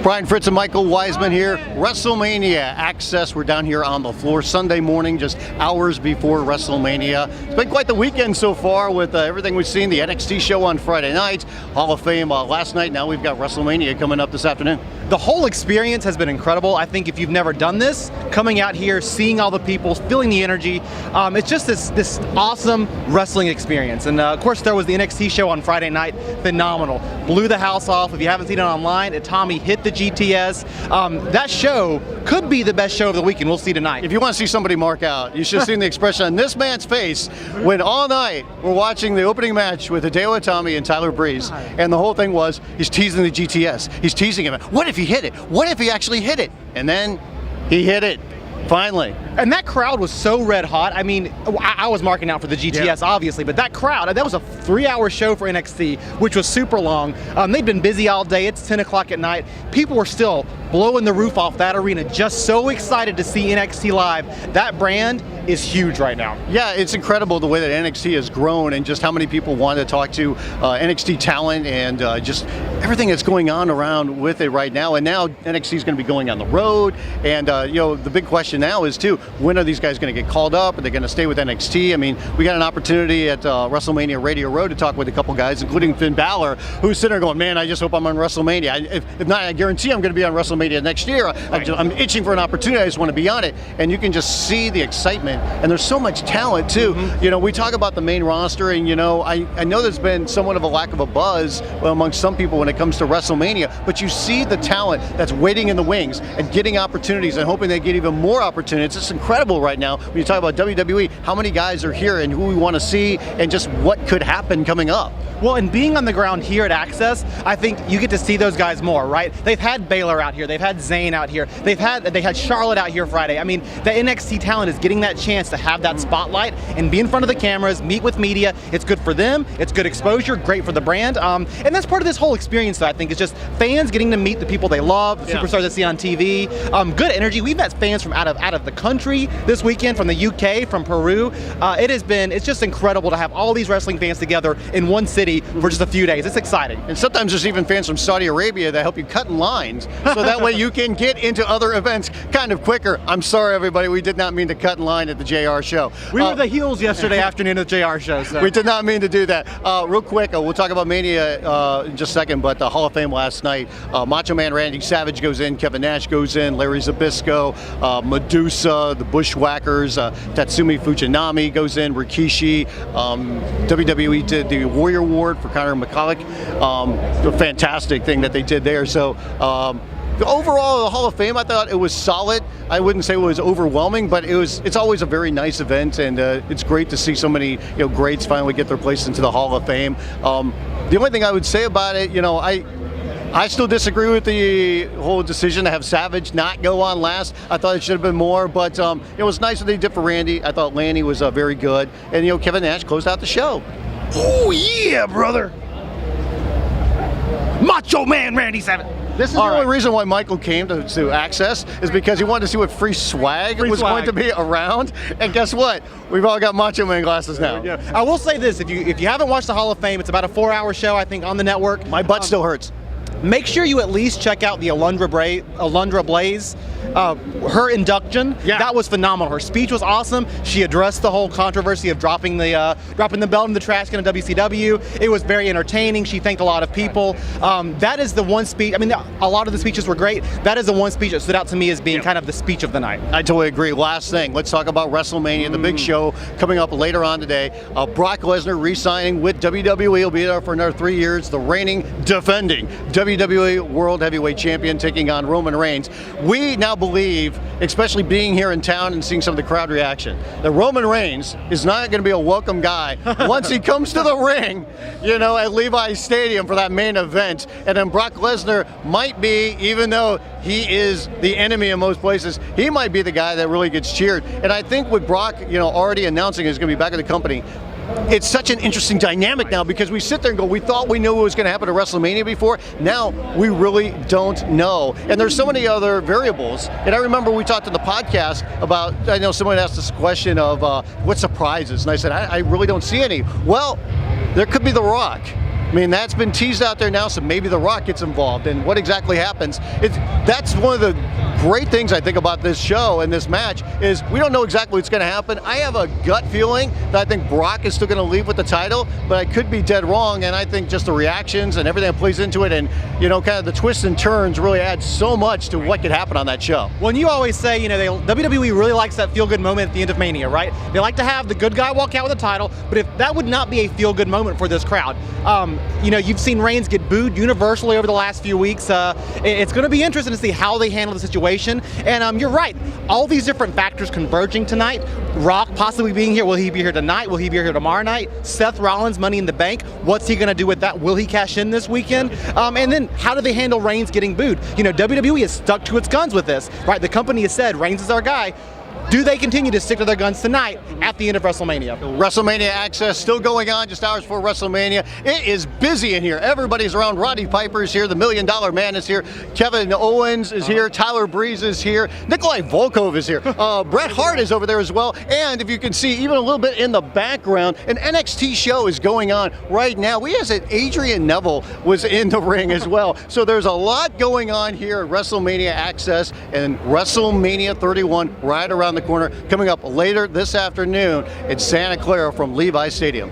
Brian Fritz and Michael Wiseman here. WrestleMania AXXESS. We're down here on the floor Sunday morning, just hours before WrestleMania. It's been quite the weekend so far with everything we've seen. The NXT show on Friday night, Hall of Fame last night. Now we've got WrestleMania coming up this afternoon. The whole experience has been incredible. I think if you've never done this, coming out here, seeing all the people, feeling the energy, it's just this awesome wrestling experience. And of course there was the NXT show on Friday night, phenomenal. Blew the house off. If you haven't seen it online, Tommy hit the GTS. That show could be the best show of the weekend. We'll see tonight. If you want to see somebody mark out, you should have seen the expression on this man's face when all night we're watching the opening match with Hideo Itami and Tyler Breeze. And the whole thing was, he's teasing the GTS. He's teasing him. What if he hit it? What if he actually hit it? And then he hit it. Finally. And that crowd was so red hot. I mean, I was marking out for the GTS, obviously, but that crowd, that was a 3-hour show for NXT, which was super long. They'd been busy all day. It's 10 o'clock at night. People were still blowing the roof off that arena, just so excited to see NXT live. That brand is huge right now. Yeah, it's incredible the way that NXT has grown and just how many people want to talk to NXT talent and just everything that's going on around with it right now. And now NXT is going to be going on the road. And, you know, the big question now is, too, when are these guys going to get called up? Are they going to stay with NXT? I mean, we got an opportunity at WrestleMania Radio Row to talk with a couple guys, including Finn Balor, who's sitting there going, man, I just hope I'm on WrestleMania. If not, I guarantee I'm going to be on WrestleMania next year. I'm itching for an opportunity. I just want to be on it. And you can just see the excitement. And there's so much talent, too. You know, we talk about the main roster, and, you know, I know there's been somewhat of a lack of a buzz amongst some people when it comes to WrestleMania, but you see the talent that's waiting in the wings and getting opportunities and hoping they get even more opportunities. It's incredible right now when you talk about WWE, how many guys are here and who we want to see and just what could happen coming up. Well, and being on the ground here at AXXESS, I think you get to see those guys more, right? They've had Baylor out here, they've had Zayn out here, they had Charlotte out here Friday. I mean, the NXT talent is getting that chance to have that spotlight and be in front of the cameras, meet with media. It's good for them, it's good exposure, great for the brand. And that's part of this whole experience, though, I think. It's just fans getting to meet the people they love, the superstars they see on TV. Good energy. We've met fans from out of the country this weekend, from the UK, from Peru. It's just incredible to have all these wrestling fans together in one city for just a few days. It's exciting. And sometimes there's even fans from Saudi Arabia that help you cut in lines, so that way you can get into other events kind of quicker. I'm sorry, everybody, we did not mean to cut in line at the JR show. We were the heels yesterday afternoon at the JR show. So. We did not mean to do that. Real quick, we'll talk about Mania in just a second, but the Hall of Fame last night, Macho Man Randy Savage goes in, Kevin Nash goes in, Larry Zbyszko, Medusa, the Bushwhackers, Tatsumi Fujinami goes in, Rikishi. WWE did the Warrior Award for Conor McCulloch. A fantastic thing that they did there. So overall, the Hall of Fame, I thought it was solid. I wouldn't say it was overwhelming, but it's always a very nice event, and it's great to see so many greats finally get their place into the Hall of Fame. The only thing I would say about it, I still disagree with the whole decision to have Savage not go on last. I thought it should have been more, but it was nice what they did for Randy. I thought Lanny was very good, and Kevin Nash closed out the show. Oh yeah, brother! Macho Man Randy Savage. This is the only reason why Michael came to AXXESS, is because he wanted to see what free swag was going to be around. And guess what? We've all got Macho Man glasses now. Yeah. I will say this: if you haven't watched the Hall of Fame, it's about a 4-hour show, I think, on the network. My butt still hurts. Make sure you at least check out the Alundra Blaze, her induction. Yeah. That was phenomenal. Her speech was awesome. She addressed the whole controversy of dropping the belt in the trash can at WCW. It was very entertaining. She thanked a lot of people. That is the one speech. I mean, a lot of the speeches were great. That is the one speech that stood out to me as being kind of the speech of the night. I totally agree. Last thing, let's talk about WrestleMania, the big show coming up later on today. Brock Lesnar re-signing with WWE. He'll be there for another 3 years. The reigning, defending WWE World Heavyweight Champion taking on Roman Reigns. We now believe, especially being here in town and seeing some of the crowd reaction, that Roman Reigns is not going to be a welcome guy once he comes to the ring, at Levi's Stadium for that main event. And then Brock Lesnar might be, even though he is the enemy in most places, he might be the guy that really gets cheered. And I think with Brock, already announcing he's going to be back at the company, it's such an interesting dynamic now, because we sit there and go, we thought we knew what was going to happen at WrestleMania before. Now we really don't know. And there's so many other variables. And I remember we talked in the podcast about, I know someone asked us a question of what surprises, and I said, I really don't see any. Well, there could be The Rock. mean, that's been teased out there now, so maybe The Rock gets involved. And what exactly happens? That's one of the great things I think about this show and this match is we don't know exactly what's going to happen. I have a gut feeling that I think Brock is still going to leave with the title, but I could be dead wrong. And I think just the reactions and everything that plays into it, and kind of the twists and turns really add so much to what could happen on that show. Well, and you always say, WWE really likes that feel-good moment at the end of Mania, right? They like to have the good guy walk out with the title, but if that would not be a feel-good moment for this crowd. You've seen Reigns get booed universally over the last few weeks. It's going to be interesting to see how they handle the situation. And you're right, all these different factors converging tonight. Rock possibly being here. Will he be here tonight? Will he be here tomorrow night? Seth Rollins, Money in the Bank. What's he going to do with that? Will he cash in this weekend? And then how do they handle Reigns getting booed? WWE is stuck to its guns with this, right? The company has said Reigns is our guy. Do they continue to stick to their guns tonight at the end of WrestleMania? WrestleMania Access still going on just hours before WrestleMania. It is busy in here. Everybody's around. Roddy Piper is here. The $1 Million Man is here. Kevin Owens is here. Tyler Breeze is here. Nikolai Volkov is here. Bret Hart is over there as well. And if you can see, even a little bit in the background, an NXT show is going on right now. We have said Adrian Neville was in the ring as well. So there's a lot going on here at WrestleMania Access and WrestleMania 31 right around the corner, coming up later this afternoon in Santa Clara from Levi's Stadium.